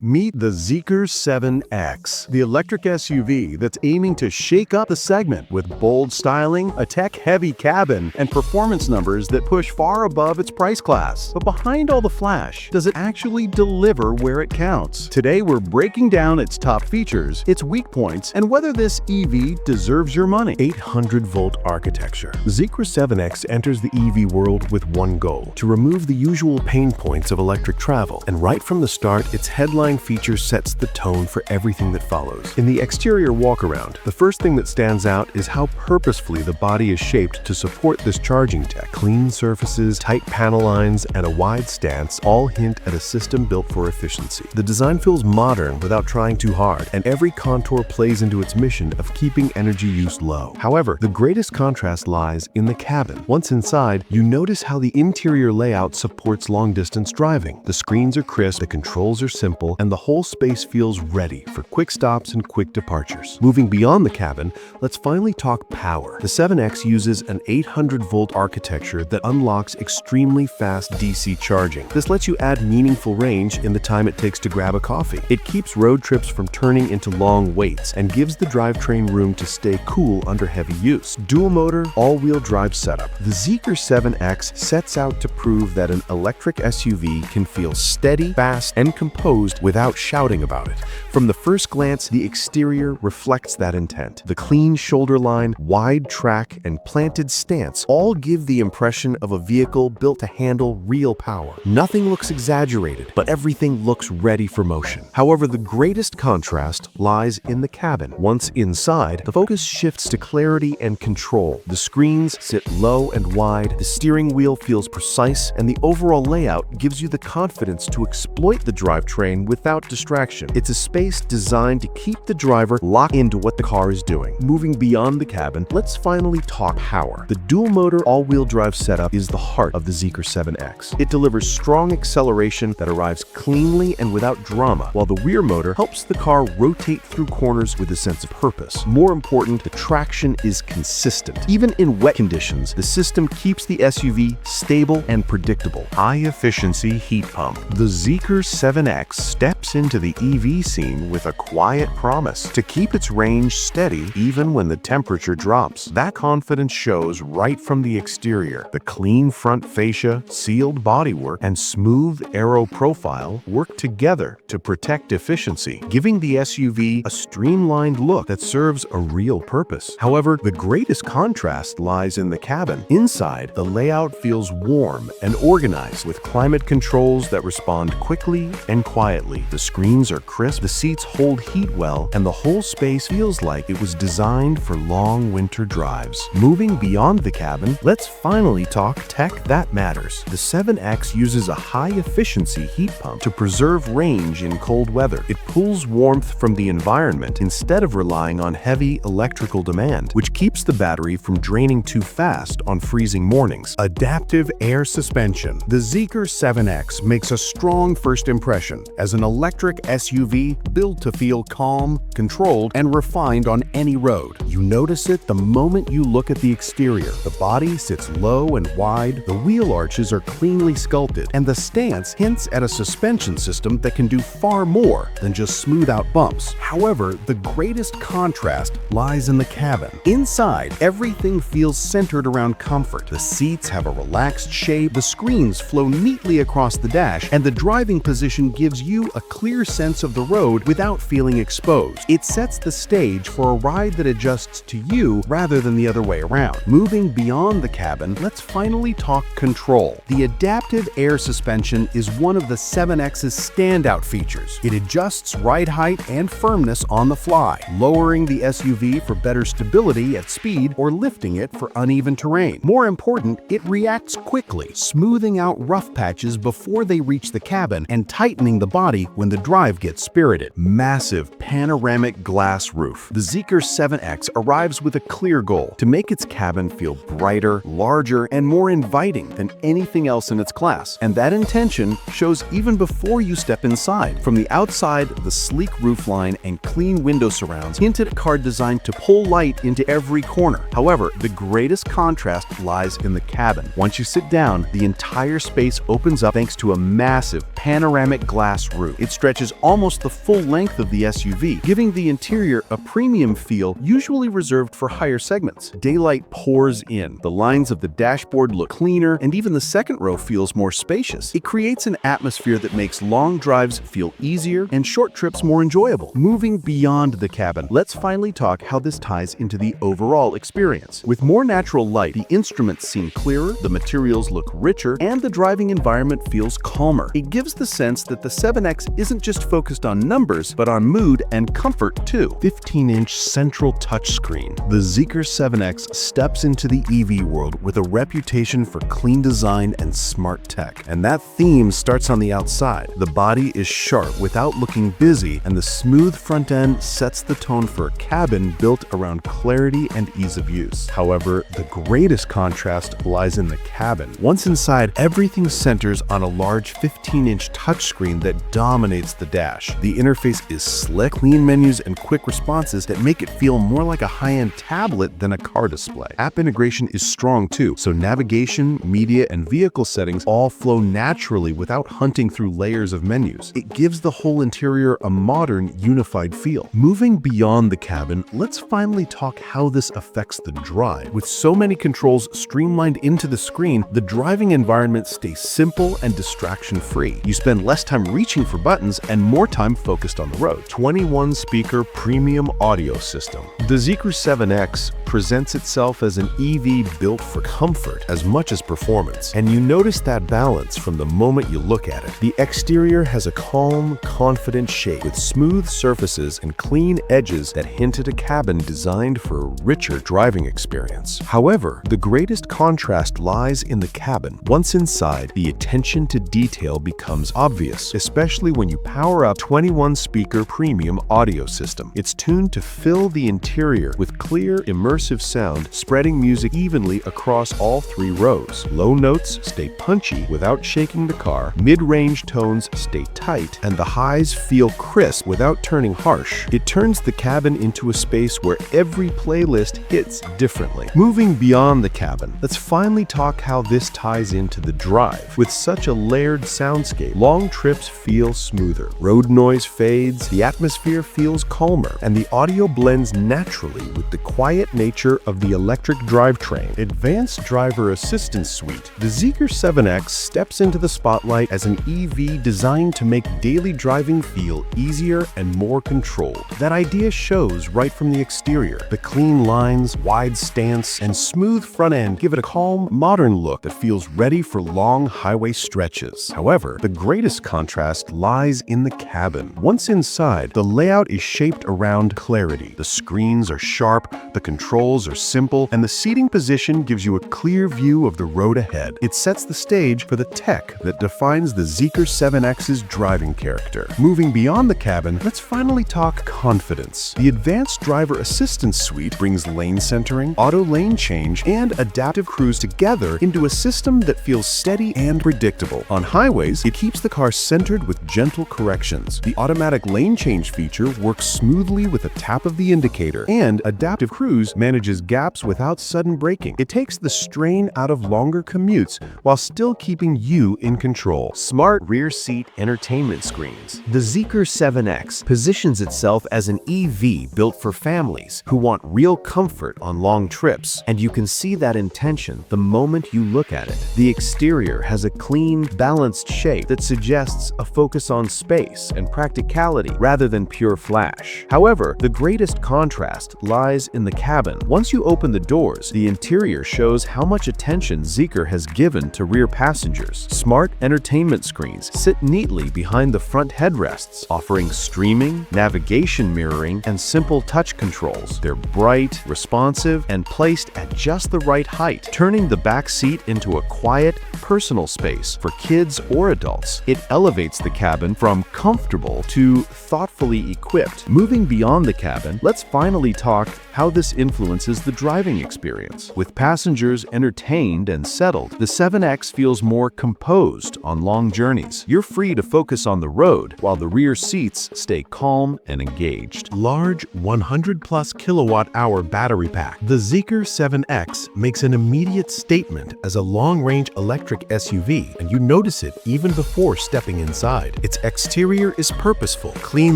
Meet the Zeekr 7X, the electric SUV that's aiming to shake up the segment with bold styling, a tech-heavy cabin, and performance numbers that push far above its price class. But behind all the flash, does it actually deliver where it counts? Today we're breaking down its top features, its weak points, and whether this EV deserves your money. 800-volt architecture. Zeekr 7X enters the EV world with one goal: to remove the usual pain points of electric travel. And right from the start, its headline feature sets the tone for everything that follows. In the exterior walkaround, the first thing that stands out is how purposefully the body is shaped to support this charging tech. Clean surfaces, tight panel lines, and a wide stance all hint at a system built for efficiency. The design feels modern without trying too hard, and every contour plays into its mission of keeping energy use low. However, the greatest contrast lies in the cabin. Once inside, you notice how the interior layout supports long-distance driving. The screens are crisp, the controls are simple, and the whole space feels ready for quick stops and quick departures. Moving beyond the cabin, let's finally talk power. The 7X uses an 800-volt architecture that unlocks extremely fast DC charging. This lets you add meaningful range in the time it takes to grab a coffee. It keeps road trips from turning into long waits and gives the drivetrain room to stay cool under heavy use. Dual motor, all-wheel drive setup. The Zeekr 7X sets out to prove that an electric SUV can feel steady, fast, and composed without shouting about it. From the first glance, the exterior reflects that intent. The clean shoulder line, wide track, and planted stance all give the impression of a vehicle built to handle real power. Nothing looks exaggerated, but everything looks ready for motion. However, the greatest contrast lies in the cabin. Once inside, the focus shifts to clarity and control. The screens sit low and wide, the steering wheel feels precise, and the overall layout gives you the confidence to exploit the drivetrain without distraction. It's a space designed to keep the driver locked into what the car is doing. Moving beyond the cabin, let's finally talk power. The dual-motor all-wheel drive setup is the heart of the Zeekr 7X. It delivers strong acceleration that arrives cleanly and without drama, while the rear motor helps the car rotate through corners with a sense of purpose. More important, the traction is consistent. Even in wet conditions, the system keeps the SUV stable and predictable. High-efficiency heat pump. The Zeekr 7X steps into the EV scene with a quiet promise to keep its range steady even when the temperature drops. That confidence shows right from the exterior. The clean front fascia, sealed bodywork, and smooth aero profile work together to protect efficiency, giving the SUV a streamlined look that serves a real purpose. However, the greatest contrast lies in the cabin. Inside, the layout feels warm and organized, with climate controls that respond quickly and quietly. The screens are crisp, the seats hold heat well, and the whole space feels like it was designed for long winter drives. Moving beyond the cabin, let's finally talk tech that matters. The 7X uses a high-efficiency heat pump to preserve range in cold weather. It pulls warmth from the environment instead of relying on heavy electrical demand, which keeps the battery from draining too fast on freezing mornings. Adaptive air suspension. The Zeekr 7X makes a strong first impression as an electric SUV built to feel calm, controlled, and refined on any road. You notice it the moment you look at the exterior. The body sits low and wide, the wheel arches are cleanly sculpted, and the stance hints at a suspension system that can do far more than just smooth out bumps. However, the greatest contrast lies in the cabin. Inside, everything feels centered around comfort. The seats have a relaxed shape, the screens flow neatly across the dash, and the driving position gives you a clear sense of the road without feeling exposed. It sets the stage for a ride that adjusts to you rather than the other way around. Moving beyond the cabin, let's finally talk control. The adaptive air suspension is one of the 7X's standout features. It adjusts ride height and firmness on the fly, lowering the SUV for better stability at speed or lifting it for uneven terrain. More important, it reacts quickly, smoothing out rough patches before they reach the cabin and tightening the body when the drive gets spirited. Massive panoramic glass roof. The Zeekr 7X arrives with a clear goal: to make its cabin feel brighter, larger, and more inviting than anything else in its class. And that intention shows even before you step inside. From the outside, the sleek roofline and clean window surrounds hint at a car designed to pull light into every corner. However, the greatest contrast lies in the cabin. Once you sit down, the entire space opens up thanks to a massive panoramic glass roof. roof. It stretches almost the full length of the SUV, giving the interior a premium feel usually reserved for higher segments. Daylight pours in. The lines of the dashboard look cleaner, and even the second row feels more spacious. It creates an atmosphere that makes long drives feel easier and short trips more enjoyable. Moving beyond the cabin, let's finally talk how this ties into the overall experience. With more natural light, the instruments seem clearer, the materials look richer, and the driving environment feels calmer. It gives the sense that the 7X isn't just focused on numbers, but on mood and comfort too. 15-inch central touchscreen. The Zeekr 7X steps into the EV world with a reputation for clean design and smart tech. And that theme starts on the outside. The body is sharp without looking busy, and the smooth front end sets the tone for a cabin built around clarity and ease of use. However, the greatest contrast lies in the cabin. Once inside, everything centers on a large 15-inch touchscreen that dominates the dash. The interface is slick, clean menus and quick responses that make it feel more like a high-end tablet than a car display. App integration is strong too, so navigation, media, and vehicle settings all flow naturally without hunting through layers of menus. It gives the whole interior a modern, unified feel. Moving beyond the cabin, let's finally talk how this affects the drive. With so many controls streamlined into the screen, the driving environment stays simple and distraction-free. You spend less time reaching for buttons and more time focused on the road. 21-speaker premium audio system. The Zeekr 7X presents itself as an EV built for comfort as much as performance, and you notice that balance from the moment you look at it. The exterior has a calm, confident shape with smooth surfaces and clean edges that hint at a cabin designed for a richer driving experience. However, the greatest contrast lies in the cabin. Once inside, the attention to detail becomes obvious, especially when you power up 21-speaker premium audio system. It's tuned to fill the interior with clear, immersive sound, spreading music evenly across all three rows. Low notes stay punchy without shaking the car, mid-range tones stay tight, and the highs feel crisp without turning harsh. It turns the cabin into a space where every playlist hits differently. Moving beyond the cabin, let's finally talk how this ties into the drive. With such a layered soundscape, long trips feel smoother. Road noise fades, the atmosphere feels calmer, and the audio blends naturally with the quiet nature of the electric drivetrain. Advanced Driver Assistance Suite. The Zeekr 7X steps into the spotlight as an EV designed to make daily driving feel easier and more controlled. That idea shows right from the exterior. The clean lines, wide stance, and smooth front end give it a calm, modern look that feels ready for long highway stretches. However, the greatest contrast lies in the cabin. Once inside, the layout is shaped around clarity. The screens are sharp, the controls are simple, and the seating position gives you a clear view of the road ahead. It sets the stage for the tech that defines the Zeekr 7X's driving character. Moving beyond the cabin, let's finally talk confidence. The Advanced Driver Assistance Suite brings lane centering, auto lane change, and adaptive cruise together into a system that feels steady and predictable. On highways, it keeps the car centered with gentle corrections. The automatic lane change feature works smoothly with a tap of the indicator, and adaptive cruise manages gaps without sudden braking. It takes the strain out of longer commutes while still keeping you in control. Smart rear seat entertainment screens. The Zeekr 7X positions itself as an EV built for families who want real comfort on long trips, and you can see that intention the moment you look at it. The exterior has a clean, balanced shape that suggests a focus on space and practicality rather than pure flash. However, the greatest contrast lies in the cabin. Once you open the doors, the interior shows how much attention Zeekr has given to rear passengers. Smart entertainment screens sit neatly behind the front headrests, offering streaming, navigation mirroring, and simple touch controls. They're bright, responsive, and placed at just the right height, turning the back seat into a quiet, personal space for kids or adults. It elevates the cabin from comfortable to thoughtfully equipped. Moving beyond the cabin, let's finally talk how this influences the driving experience. With passengers entertained and settled, the 7X feels more composed on long journeys. You're free to focus on the road while the rear seats stay calm and engaged. Large 100+ kilowatt-hour battery pack. The Zeekr 7X makes an immediate statement as a long-range electric electric SUV, and you notice it even before stepping inside. Its exterior is purposeful. Clean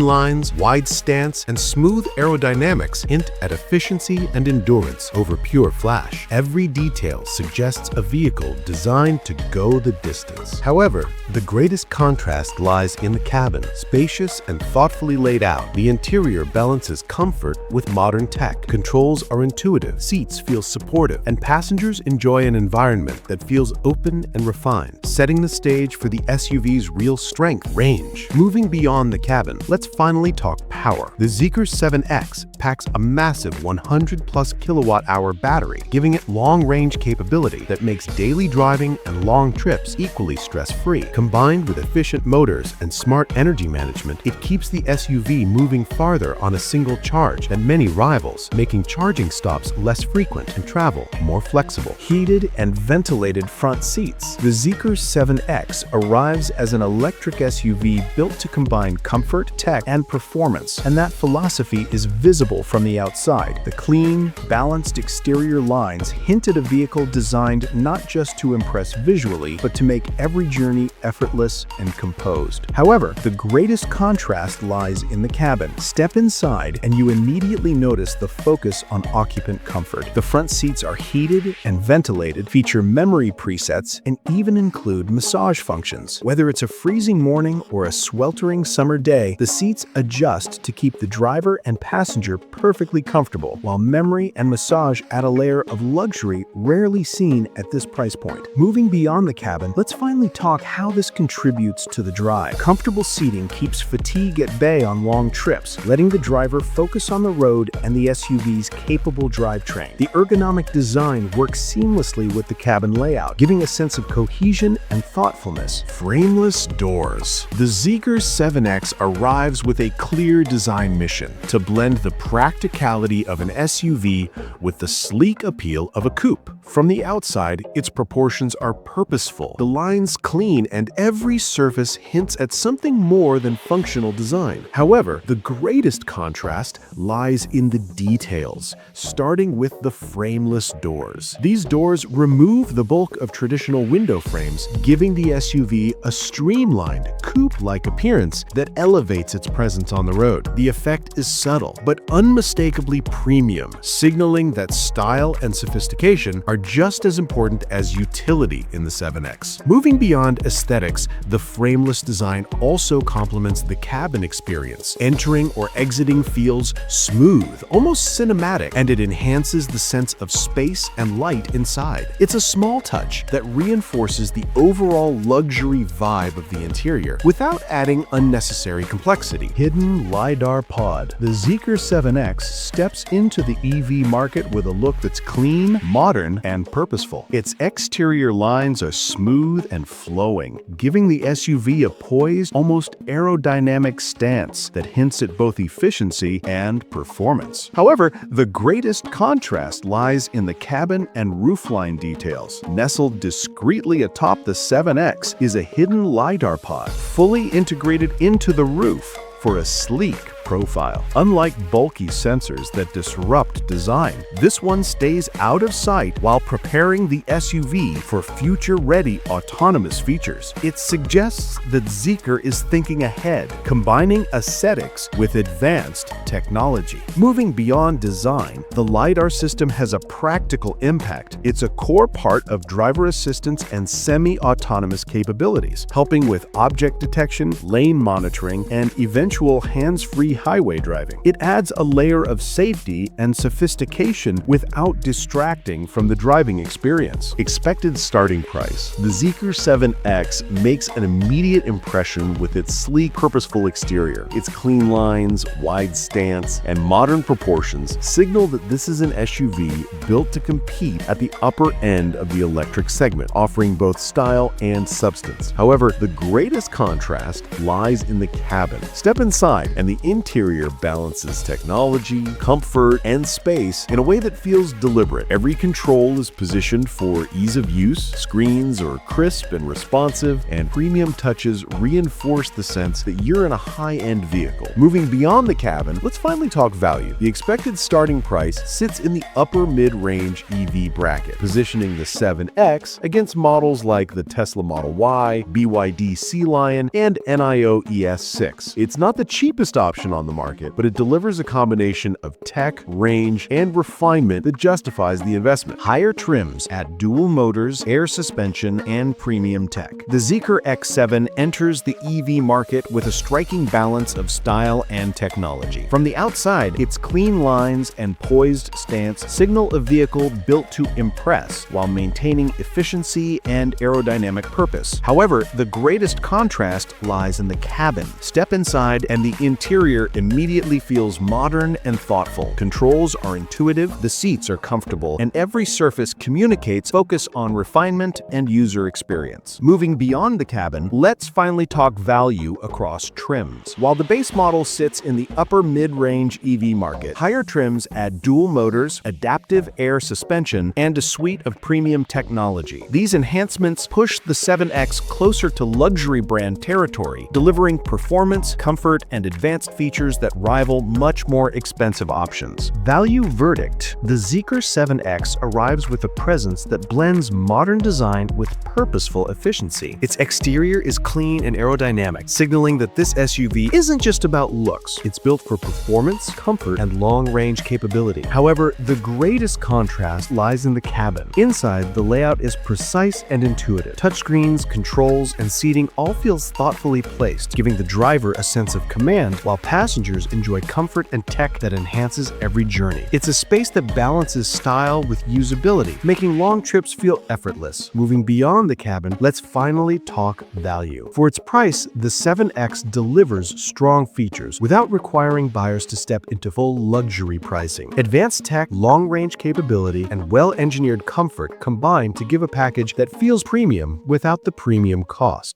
lines, wide stance, and smooth aerodynamics hint at efficiency and endurance over pure flash. Every detail suggests a vehicle designed to go the distance. However, the greatest contrast lies in the cabin. Spacious and thoughtfully laid out, the interior balances comfort with modern tech. Controls are intuitive, seats feel supportive, and passengers enjoy an environment that feels open and refined, setting the stage for the SUV's real strength, range. Moving beyond the cabin, let's finally talk power. The Zeekr 7X packs a massive 100+ kilowatt-hour battery, giving it long-range capability that makes daily driving and long trips equally stress-free. Combined with efficient motors and smart energy management, it keeps the SUV moving farther on a single charge than many rivals, making charging stops less frequent and travel more flexible. Heated and ventilated front seats. The Zeekr 7X arrives as an electric SUV built to combine comfort, tech, and performance, and that philosophy is visible from the outside. The clean, balanced exterior lines hint at a vehicle designed not just to impress visually, but to make every journey effortless and composed. However, the greatest contrast lies in the cabin. Step inside and you immediately notice the focus on occupant comfort. The front seats are heated and ventilated, feature memory presets, and even include massage functions. Whether it's a freezing morning or a sweltering summer day, the seats adjust to keep the driver and passenger perfectly comfortable, while memory and massage add a layer of luxury rarely seen at this price point. Moving beyond the cabin, let's finally talk how this contributes to the drive. Comfortable seating keeps fatigue at bay on long trips, letting the driver focus on the road and the SUV's capable drivetrain. The ergonomic design works seamlessly with the cabin layout, giving a sense of cohesion and thoughtfulness. Frameless doors. The Zeekr 7X arrives with a clear design mission: to blend the practicality of an SUV with the sleek appeal of a coupe. From the outside, its proportions are purposeful, the lines clean, and every surface hints at something more than functional design. However, the greatest contrast lies in the details, starting with the frameless doors. These doors remove the bulk of traditional window frames, giving the SUV a streamlined, coupe-like appearance that elevates its presence on the road. The effect is subtle, but unmistakably premium, signaling that style and sophistication are just as important as utility in the 7X. Moving beyond aesthetics, the frameless design also complements the cabin experience. Entering or exiting feels smooth, almost cinematic, and it enhances the sense of space and light inside. It's a small touch that reinforces the overall luxury vibe of the interior without adding unnecessary complexity. Hidden Lidar pod. The Zeekr 7X steps into the EV market with a look that's clean, modern, and purposeful. Its exterior lines are smooth and flowing, giving the SUV a poised, almost aerodynamic stance that hints at both efficiency and performance. However, the greatest contrast lies in the cabin and roofline details. Nestled discreetly atop the 7X is a hidden LiDAR pod, fully integrated into the roof for a sleek profile. Unlike bulky sensors that disrupt design, this one stays out of sight while preparing the SUV for future-ready autonomous features. It suggests that Zeekr is thinking ahead, combining aesthetics with advanced technology. Moving beyond design, the LiDAR system has a practical impact. It's a core part of driver assistance and semi-autonomous capabilities, helping with object detection, lane monitoring, and eventual hands-free highway driving. It adds a layer of safety and sophistication without distracting from the driving experience. Expected starting price. The Zeekr 7X makes an immediate impression with its sleek, purposeful exterior. Its clean lines, wide stance, and modern proportions signal that this is an SUV built to compete at the upper end of the electric segment, offering both style and substance. However, the greatest contrast lies in the cabin. Step inside, and the interior balances technology, comfort, and space in a way that feels deliberate. Every control is positioned for ease of use, screens are crisp and responsive, and premium touches reinforce the sense that you're in a high-end vehicle. Moving beyond the cabin, let's finally talk value. The expected starting price sits in the upper mid-range EV bracket, positioning the 7X against models like the Tesla Model Y, BYD Sea Lion, and NIO ES6. It's not the cheapest option on the market, but it delivers a combination of tech, range, and refinement that justifies the investment. Higher trims add dual motors, air suspension, and premium tech. The Zeekr X7 enters the EV market with a striking balance of style and technology. From the outside, its clean lines and poised stance signal a vehicle built to impress while maintaining efficiency and aerodynamic purpose. However, the greatest contrast lies in the cabin. Step inside and the interior immediately feels modern and thoughtful. Controls are intuitive, the seats are comfortable, and every surface communicates focus on refinement and user experience. Moving beyond the cabin, let's finally talk value across trims. While the base model sits in the upper mid-range EV market, higher trims add dual motors, adaptive air suspension, and a suite of premium technology. These enhancements push the 7X closer to luxury brand territory, delivering performance, comfort, and advanced features that rival much more expensive options. Value verdict: the Zeekr 7X arrives with a presence that blends modern design with purposeful efficiency. Its exterior is clean and aerodynamic, signaling that this SUV isn't just about looks. It's built for performance, comfort, and long-range capability. However, the greatest contrast lies in the cabin. Inside, the layout is precise and intuitive. Touchscreens, controls, and seating all feels thoughtfully placed, giving the driver a sense of command while passengers enjoy comfort and tech that enhances every journey. It's a space that balances style with usability, making long trips feel effortless. Moving beyond the cabin, let's finally talk value. For its price, the 7X delivers strong features without requiring buyers to step into full luxury pricing. Advanced tech, long-range capability, and well-engineered comfort combine to give a package that feels premium without the premium cost.